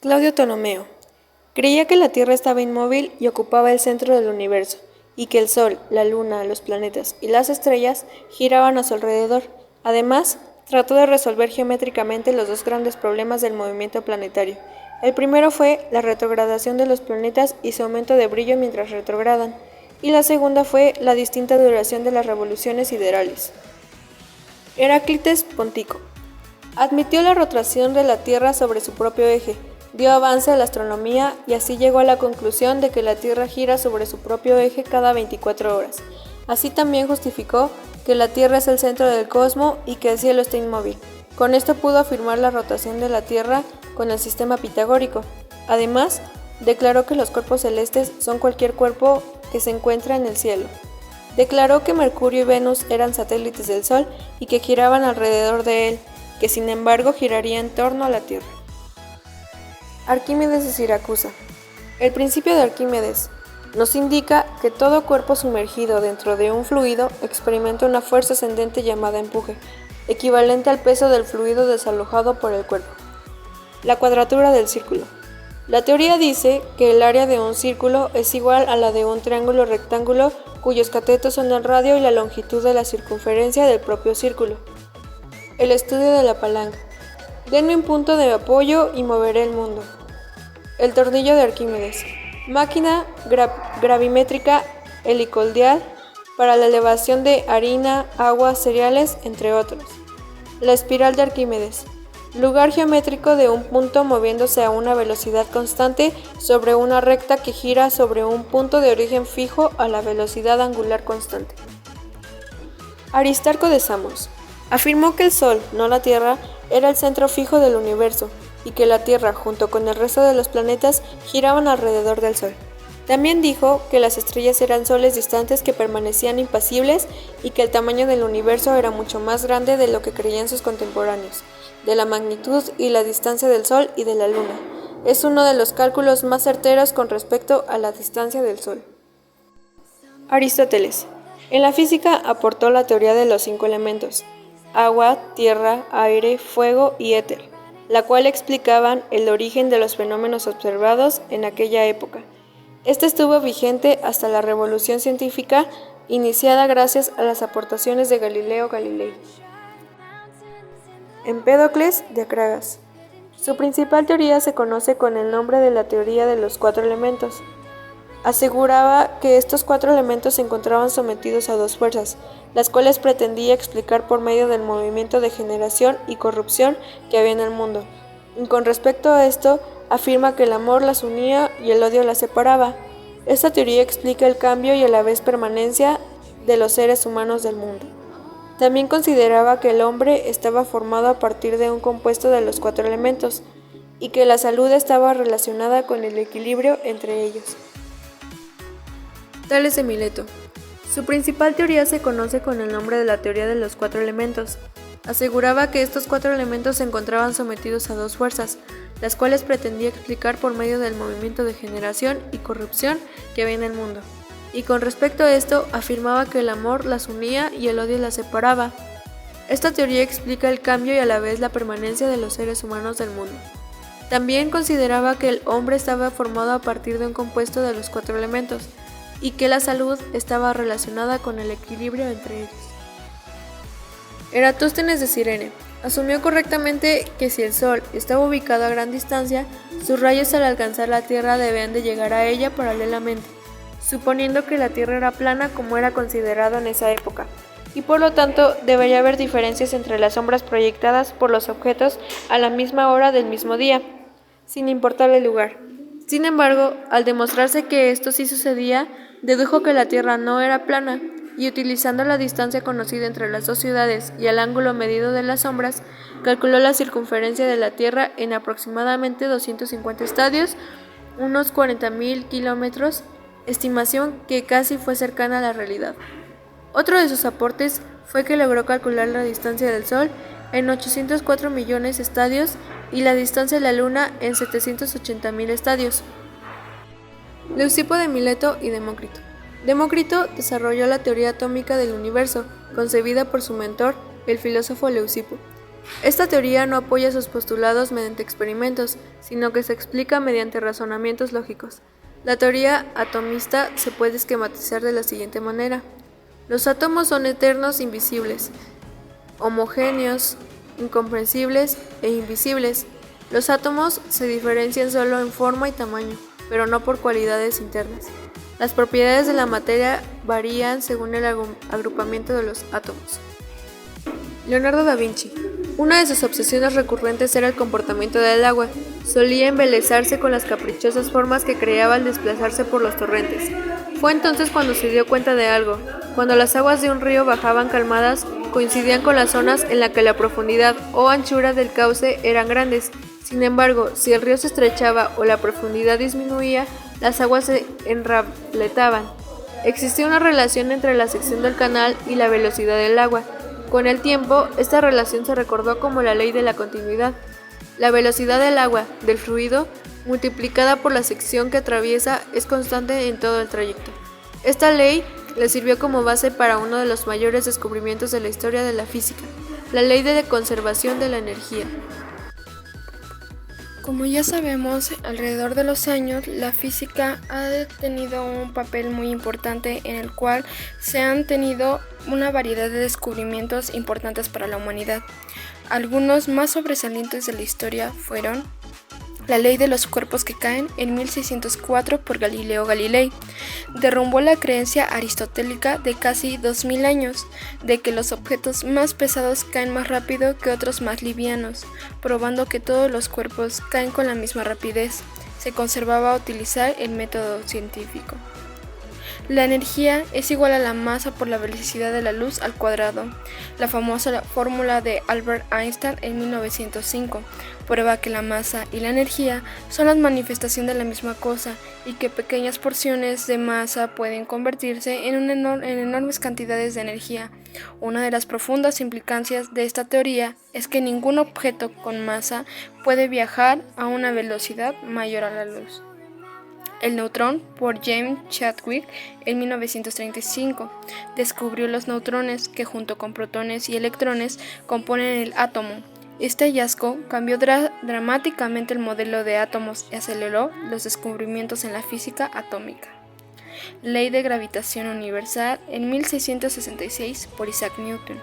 Claudio Ptolomeo creía que la Tierra estaba inmóvil y ocupaba el centro del universo, y que el Sol, la Luna, los planetas y las estrellas giraban a su alrededor. Además, trató de resolver geométricamente los dos grandes problemas del movimiento planetario. El primero fue la retrogradación de los planetas y su aumento de brillo mientras retrogradan, y la segunda fue la distinta duración de las revoluciones siderales. Heráclides Pontico admitió la rotación de la Tierra sobre su propio eje, dio avance a la astronomía y así llegó a la conclusión de que la Tierra gira sobre su propio eje cada 24 horas. Así también justificó que la Tierra es el centro del cosmos y que el cielo está inmóvil. Con esto pudo afirmar la rotación de la Tierra con el sistema pitagórico. Además, declaró que los cuerpos celestes son cualquier cuerpo que se encuentra en el cielo. Declaró que Mercurio y Venus eran satélites del Sol y que giraban alrededor de él, que sin embargo giraría en torno a la Tierra. Arquímedes de Siracusa. El principio de Arquímedes nos indica que todo cuerpo sumergido dentro de un fluido experimenta una fuerza ascendente llamada empuje, equivalente al peso del fluido desalojado por el cuerpo. La cuadratura del círculo. La teoría dice que el área de un círculo es igual a la de un triángulo rectángulo cuyos catetos son el radio y la longitud de la circunferencia del propio círculo. El estudio de la palanca. Denme un punto de apoyo y moveré el mundo. El tornillo de Arquímedes. Máquina gravimétrica helicoidal para la elevación de harina, agua, cereales, entre otros. La espiral de Arquímedes. Lugar geométrico de un punto moviéndose a una velocidad constante sobre una recta que gira sobre un punto de origen fijo a la velocidad angular constante. Aristarco de Samos afirmó que el Sol, no la Tierra, era el centro fijo del universo y que la Tierra, junto con el resto de los planetas, giraban alrededor del Sol. También dijo que las estrellas eran soles distantes que permanecían impasibles y que el tamaño del universo era mucho más grande de lo que creían sus contemporáneos, de la magnitud y la distancia del Sol y de la Luna. Es uno de los cálculos más certeros con respecto a la distancia del Sol. Aristóteles. En la física aportó la teoría de los 5 elementos: agua, tierra, aire, fuego y éter, la cual explicaban el origen de los fenómenos observados en aquella época. Esta estuvo vigente hasta la Revolución Científica, iniciada gracias a las aportaciones de Galileo Galilei. Empédocles de Acragas. Su principal teoría se conoce con el nombre de la teoría de los 4 elementos. Aseguraba que estos 4 elementos se encontraban sometidos a 2 fuerzas, las cuales pretendía explicar por medio del movimiento de generación y corrupción que había en el mundo. Y con respecto a esto, afirma que el amor las unía y el odio las separaba. Esta teoría explica el cambio y a la vez permanencia de los seres humanos del mundo. También consideraba que el hombre estaba formado a partir de un compuesto de los 4 elementos y que la salud estaba relacionada con el equilibrio entre ellos. Tales de Mileto. Su principal teoría se conoce con el nombre de la teoría de los 4 elementos. Aseguraba que estos 4 elementos se encontraban sometidos a 2 fuerzas, las cuales pretendía explicar por medio del movimiento de generación y corrupción que había en el mundo. Y con respecto a esto, afirmaba que el amor las unía y el odio las separaba. Esta teoría explica el cambio y a la vez la permanencia de los seres humanos del mundo. También consideraba que el hombre estaba formado a partir de un compuesto de los 4 elementos, y que la salud estaba relacionada con el equilibrio entre ellos. Eratóstenes de Cirene asumió correctamente que si el Sol estaba ubicado a gran distancia, sus rayos al alcanzar la Tierra debían de llegar a ella paralelamente, suponiendo que la Tierra era plana como era considerado en esa época, y por lo tanto debería haber diferencias entre las sombras proyectadas por los objetos a la misma hora del mismo día, sin importar el lugar. Sin embargo, al demostrarse que esto sí sucedía, dedujo que la Tierra no era plana, y utilizando la distancia conocida entre las 2 ciudades y el ángulo medido de las sombras, calculó la circunferencia de la Tierra en aproximadamente 250 estadios, unos 40.000 kilómetros, estimación que casi fue cercana a la realidad. Otro de sus aportes fue que logró calcular la distancia del Sol en 804 millones estadios y la distancia de la Luna en 780.000 estadios. Leucipo de Mileto y Demócrito. Demócrito desarrolló la teoría atómica del universo, concebida por su mentor, el filósofo Leucipo. Esta teoría no apoya sus postulados mediante experimentos, sino que se explica mediante razonamientos lógicos. La teoría atomista se puede esquematizar de la siguiente manera. Los átomos son eternos, invisibles, homogéneos, incomprensibles e invisibles. Los átomos se diferencian solo en forma y tamaño, pero no por cualidades internas. Las propiedades de la materia varían según el agrupamiento de los átomos. Leonardo da Vinci. Una de sus obsesiones recurrentes era el comportamiento del agua. Solía embelesarse con las caprichosas formas que creaba al desplazarse por los torrentes. Fue entonces cuando se dio cuenta de algo. Cuando las aguas de un río bajaban calmadas, coincidían con las zonas en las que la profundidad o anchura del cauce eran grandes. Sin embargo, si el río se estrechaba o la profundidad disminuía, las aguas se enrabletaban. Existía una relación entre la sección del canal y la velocidad del agua. Con el tiempo, esta relación se recordó como la ley de la continuidad. La velocidad del agua, del fluido, multiplicada por la sección que atraviesa, es constante en todo el trayecto. Esta ley le sirvió como base para uno de los mayores descubrimientos de la historia de la física, la ley de conservación de la energía. Como ya sabemos, alrededor de los años, la física ha tenido un papel muy importante en el cual se han tenido una variedad de descubrimientos importantes para la humanidad. Algunos más sobresalientes de la historia fueron la ley de los cuerpos que caen en 1604 por Galileo Galilei. Derrumbó la creencia aristotélica de casi 2000 años de que los objetos más pesados caen más rápido que otros más livianos, probando que todos los cuerpos caen con la misma rapidez. Se conservaba utilizar el método científico. La energía es igual a la masa por la velocidad de la luz al cuadrado. La famosa fórmula de Albert Einstein en 1905 prueba que la masa y la energía son la manifestación de la misma cosa y que pequeñas porciones de masa pueden convertirse en enormes cantidades de energía. Una de las profundas implicancias de esta teoría es que ningún objeto con masa puede viajar a una velocidad mayor a la luz. El neutrón, por James Chadwick en 1935, descubrió los neutrones que junto con protones y electrones componen el átomo. Este hallazgo cambió dramáticamente el modelo de átomos y aceleró los descubrimientos en la física atómica. Ley de gravitación universal en 1666 por Isaac Newton.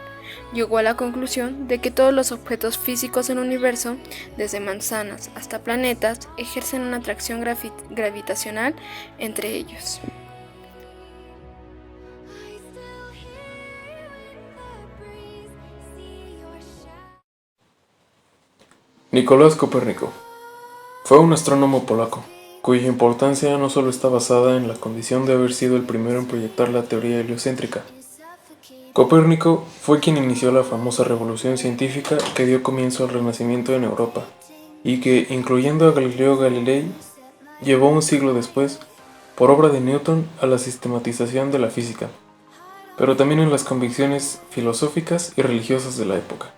Llegó a la conclusión de que todos los objetos físicos del universo, desde manzanas hasta planetas, ejercen una atracción gravitacional entre ellos. Nicolás Copérnico fue un astrónomo polaco, cuya importancia no solo está basada en la condición de haber sido el primero en proyectar la teoría heliocéntrica. Copérnico fue quien inició la famosa revolución científica que dio comienzo al Renacimiento en Europa, y que, incluyendo a Galileo Galilei, llevó un siglo después, por obra de Newton, a la sistematización de la física, pero también en las convicciones filosóficas y religiosas de la época.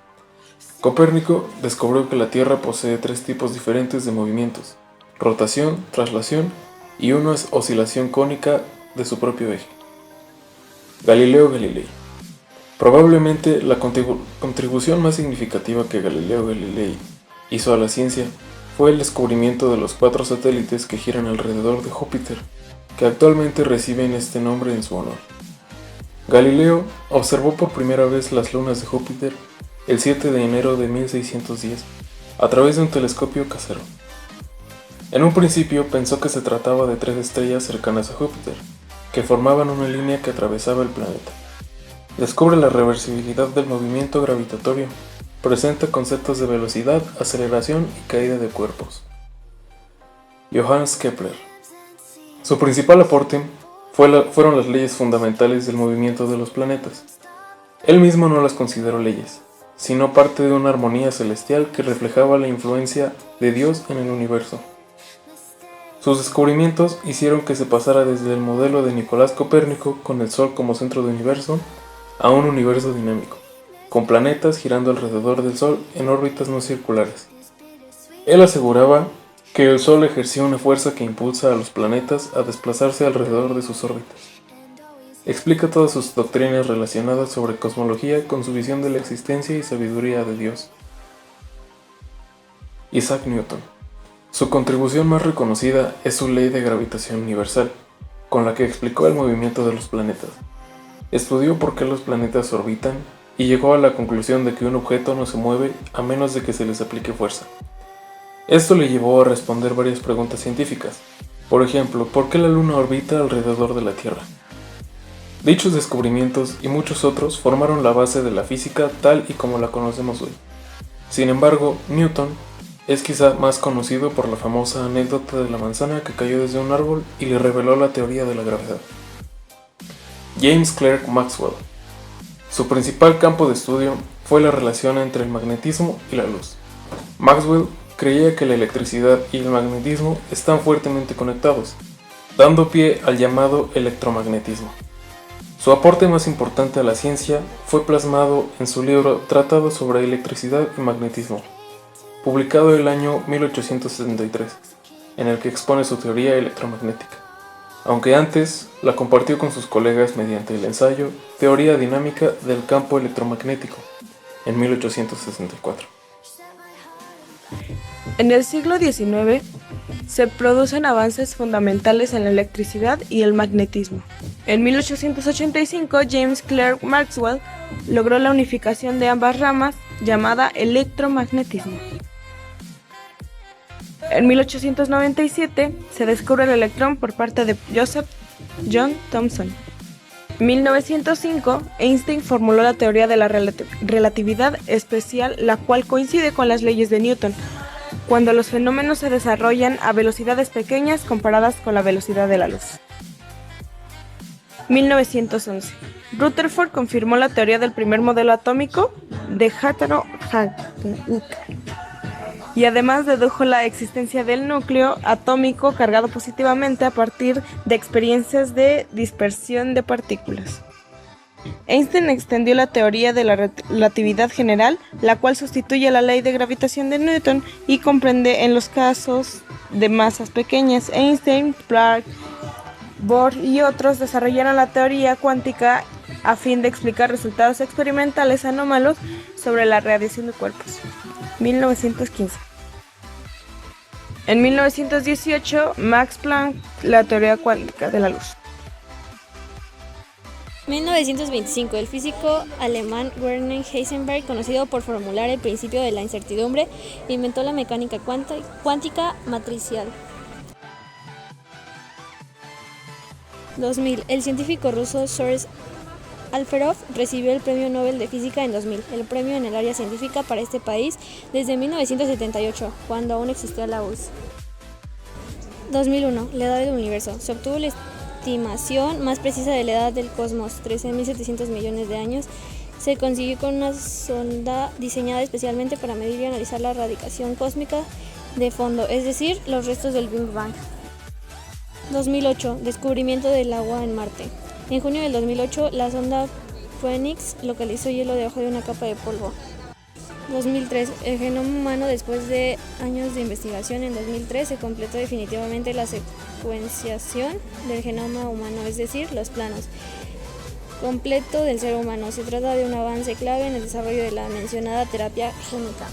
Copérnico descubrió que la Tierra posee tres tipos diferentes de movimientos: rotación, traslación y una oscilación cónica de su propio eje. Galileo Galilei. Probablemente la contribución más significativa que Galileo Galilei hizo a la ciencia fue el descubrimiento de los 4 satélites que giran alrededor de Júpiter, que actualmente reciben este nombre en su honor. Galileo observó por primera vez las lunas de Júpiter el 7 de enero de 1610 a través de un telescopio casero. En un principio pensó que se trataba de 3 estrellas cercanas a Júpiter, que formaban una línea que atravesaba el planeta. Descubre la reversibilidad del movimiento gravitatorio, presenta conceptos de velocidad, aceleración y caída de cuerpos. Johannes Kepler. Su principal aporte fueron las leyes fundamentales del movimiento de los planetas. Él mismo no las consideró leyes, sino parte de una armonía celestial que reflejaba la influencia de Dios en el universo. Sus descubrimientos hicieron que se pasara desde el modelo de Nicolás Copérnico con el Sol como centro del universo a un universo dinámico, con planetas girando alrededor del Sol en órbitas no circulares. Él aseguraba que el Sol ejercía una fuerza que impulsa a los planetas a desplazarse alrededor de sus órbitas. Explica todas sus doctrinas relacionadas sobre cosmología con su visión de la existencia y sabiduría de Dios, Isaac Newton. Su contribución más reconocida es su ley de gravitación universal, con la que explicó el movimiento de los planetas. Estudió por qué los planetas orbitan y llegó a la conclusión de que un objeto no se mueve a menos de que se les aplique fuerza. Esto le llevó a responder varias preguntas científicas. Por ejemplo, ¿por qué la Luna orbita alrededor de la Tierra? Dichos descubrimientos y muchos otros formaron la base de la física tal y como la conocemos hoy. Sin embargo, Newton es quizá más conocido por la famosa anécdota de la manzana que cayó desde un árbol y le reveló la teoría de la gravedad. James Clerk Maxwell. Su principal campo de estudio fue la relación entre el magnetismo y la luz. Maxwell creía que la electricidad y el magnetismo están fuertemente conectados, dando pie al llamado electromagnetismo. Su aporte más importante a la ciencia fue plasmado en su libro Tratado sobre Electricidad y Magnetismo, publicado el año 1873, en el que expone su teoría electromagnética, aunque antes la compartió con sus colegas mediante el ensayo Teoría dinámica del campo electromagnético, en 1864. En el siglo XIX se producen avances fundamentales en la electricidad y el magnetismo. En 1885, James Clerk Maxwell logró la unificación de ambas ramas, llamada electromagnetismo. En 1897 se descubre el electrón por parte de Joseph John Thomson. En 1905, Einstein formuló la teoría de la relatividad especial, la cual coincide con las leyes de Newton, cuando los fenómenos se desarrollan a velocidades pequeñas comparadas con la velocidad de la luz. 1911. Rutherford confirmó la teoría del primer modelo atómico de Hahn-Banach y además dedujo la existencia del núcleo atómico cargado positivamente a partir de experiencias de dispersión de partículas. Einstein extendió la teoría de la relatividad general, la cual sustituye la ley de gravitación de Newton y comprende en los casos de masas pequeñas. Einstein, Planck, Bohr y otros desarrollaron la teoría cuántica a fin de explicar resultados experimentales anómalos sobre la radiación de cuerpos. 1915. En 1918, Max Planck, la teoría cuántica de la luz. 1925, el físico alemán Werner Heisenberg, conocido por formular el principio de la incertidumbre, inventó la mecánica cuántica matricial. 2000, el científico ruso Sores Alferov recibió el Premio Nobel de Física en 2000, el premio en el área científica para este país desde 1978, cuando aún existía la URSS. 2001, la edad del universo. Se obtuvo la estimación más precisa de la edad del cosmos, 13.700 millones de años. Se consiguió con una sonda diseñada especialmente para medir y analizar la radiación cósmica de fondo, es decir, los restos del Big Bang. 2008, descubrimiento del agua en Marte. En junio del 2008, la sonda Phoenix localizó hielo debajo de una capa de polvo. 2003, el genoma humano. Después de años de investigación, en 2003 se completó definitivamente la secuenciación del genoma humano, es decir, los planos completo del ser humano. Se trata de un avance clave en el desarrollo de la mencionada terapia génica.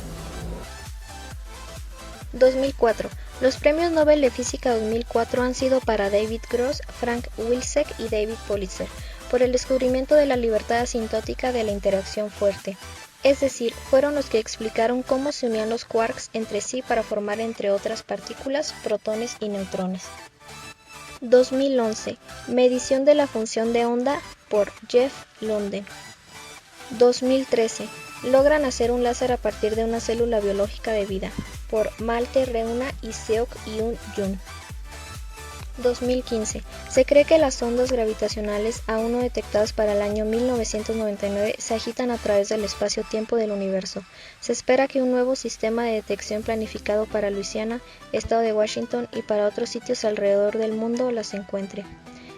2004. Los premios Nobel de Física 2004 han sido para David Gross, Frank Wilczek y David Politzer por el descubrimiento de la libertad asintótica de la interacción fuerte. Es decir, fueron los que explicaron cómo se unían los quarks entre sí para formar, entre otras partículas, protones y neutrones. 2011. Medición de la función de onda por Jeff London. 2013. Logran hacer un láser a partir de una célula biológica de vida, por Malte Reuna y Seok Hyun Jun. 2015. Se cree que las ondas gravitacionales aún no detectadas para el año 1999 se agitan a través del espacio-tiempo del universo. Se espera que un nuevo sistema de detección planificado para Luisiana, estado de Washington y para otros sitios alrededor del mundo las encuentre.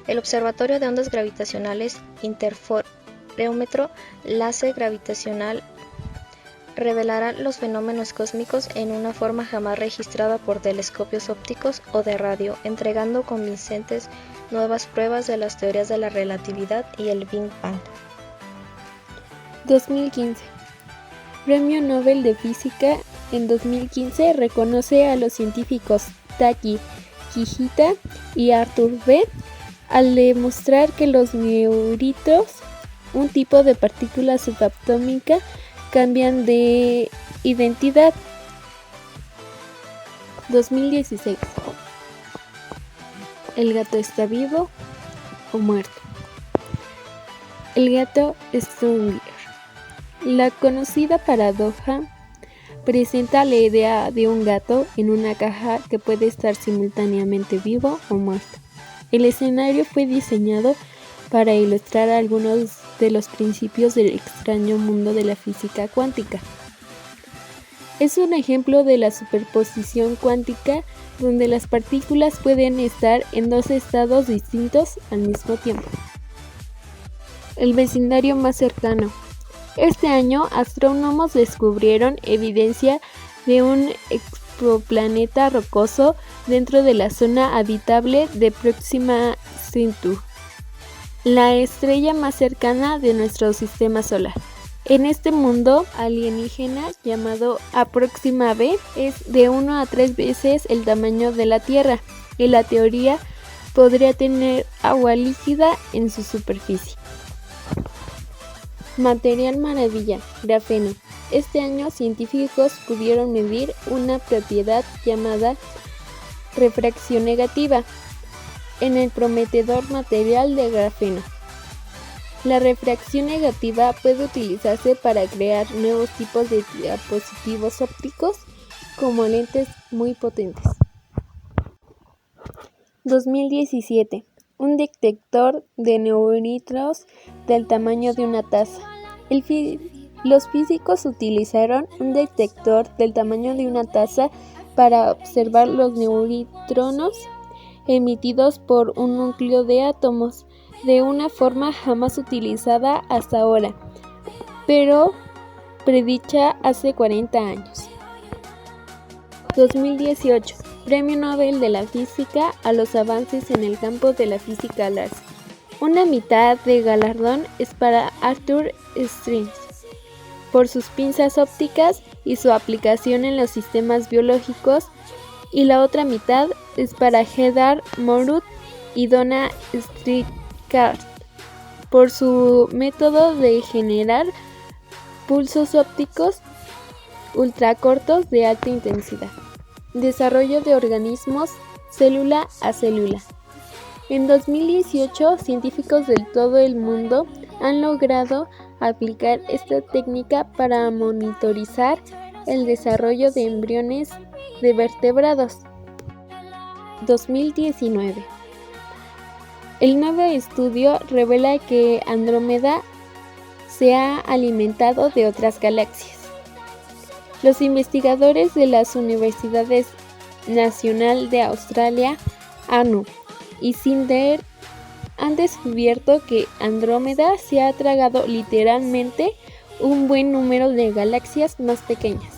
El Observatorio de Ondas Gravitacionales Interferómetro Láser Gravitacional revelará los fenómenos cósmicos en una forma jamás registrada por telescopios ópticos o de radio, entregando convincentes nuevas pruebas de las teorías de la relatividad y el Big Bang. 2015. Premio Nobel de Física en 2015 reconoce a los científicos Taki Kijita y Arthur B. al demostrar que los neuritos, un tipo de partícula subatómica, cambian de identidad. 2016. ¿El gato está vivo o muerto? El gato Schrödinger. La conocida paradoja presenta la idea de un gato en una caja que puede estar simultáneamente vivo o muerto. El escenario fue diseñado para ilustrar algunos de los principios del extraño mundo de la física cuántica. Es un ejemplo de la superposición cuántica, donde las partículas pueden estar en dos estados distintos al mismo tiempo. El vecindario más cercano. Este año, astrónomos descubrieron evidencia de un exoplaneta rocoso dentro de la zona habitable de Próxima Centauri, la estrella más cercana de nuestro sistema solar. En este mundo alienígena llamado Próxima b es de 1 a 3 veces el tamaño de la Tierra y la teoría podría tener agua líquida en su superficie. Material maravilla, grafeno. Este año científicos pudieron medir una propiedad llamada refracción negativa en el prometedor material de grafeno. La refracción negativa puede utilizarse para crear nuevos tipos de dispositivos ópticos como lentes muy potentes. 2017. Un detector de neuritos del tamaño de una taza. Los físicos utilizaron un detector del tamaño de una taza para observar los neutrinos emitidos por un núcleo de átomos de una forma jamás utilizada hasta ahora, pero predicha hace 40 años. 2018. Premio Nobel de la Física a los avances en el campo de la física láser. Una mitad del galardón es para Arthur Schnitzler por sus pinzas ópticas y su aplicación en los sistemas biológicos, y la otra mitad es para Heather Moorhood y Donna Strickland por su método de generar pulsos ópticos ultracortos de alta intensidad. Desarrollo de organismos célula a célula. En 2018, científicos de todo el mundo han logrado aplicar esta técnica para monitorizar el desarrollo de embriones de vertebrados. 2019. El nuevo estudio revela que Andrómeda se ha alimentado de otras galaxias. Los investigadores de las Universidades Nacional de Australia, ANU y CINDER han descubierto que Andrómeda se ha tragado literalmente un buen número de galaxias más pequeñas.